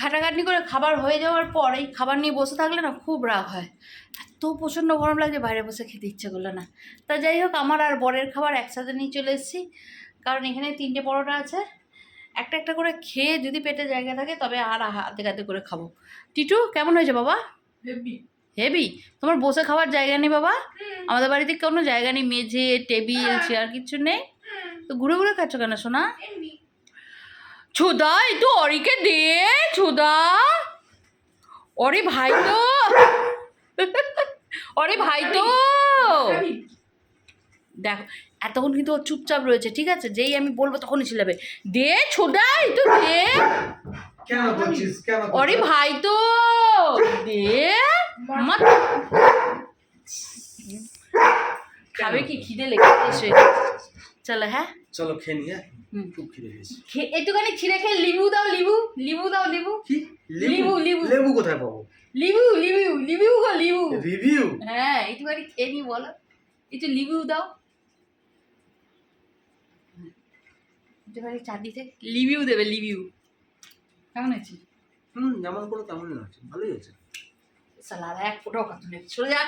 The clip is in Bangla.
খাটাখাটনি করে খাবার হয়ে যাওয়ার পর এই খাবার নিয়ে বসে থাকলে না খুব রাগ হয়। এত প্রচণ্ড গরম লাগছে, বাইরে বসে খেতে ইচ্ছে করলো না। তা যাই হোক, আমার আর বরের খাবার একসাথে নিয়ে চলে এসেছি, কারণ এখানে 3টে পরোটা আছে। একটা একটা করে খেয়ে যদি পেটে জায়গা থাকে তবে আর হাতে হাতে করে খাবো। টিটু কেমন হয়েছে বাবা? হেভি। হেভি? তোমার বসে খাওয়ার জায়গা নেই বাবা? আমাদের বাড়িতে কোনো জায়গা নেই, মেঝে টেবিল চেয়ার কিচ্ছু নেই, তো ঘুরে ঘুরে খাচ্ছ কেন সোনা? ছুদা একটু অরিকে দে, ছুদা। অরে ভাই তো, অরে ভাই তো দেখো, এতক্ষণ কিন্তু ও চুপচাপ রয়েছে, ঠিক আছে? যেই আমি বলবো তখনই চিল্লাবে, দে ছোদা একটু দে। কেন করছিস? কেন? অরে ভাই তো দে। মা খাবে কি? খিদে লেগেছে। চলো হ্যাঁ, চলো খেয়ে নি। হ্যাঁ, খুব খিদে পেয়েছে। একটুখানি ছিঁড়ে খেয়ে লিবু দাও, লিবু লিবু দাও, লিবু। কি লিবু, লিবু। লেবু কোথায় পাবো? লিবু লিবু লিবু গো লিবু। রিভিউ? হ্যাঁ, একটুখানি খেয়ে নি, বলো একটু লিবু দাও, একটুখানি চাটনিতে লিবিউ দেবে, লিবিউ। কেমন আছে? যেমন করে তেমনই আছে, ভালোই আছে। সালার এক ফোটাও কথা নেই, সরে যা।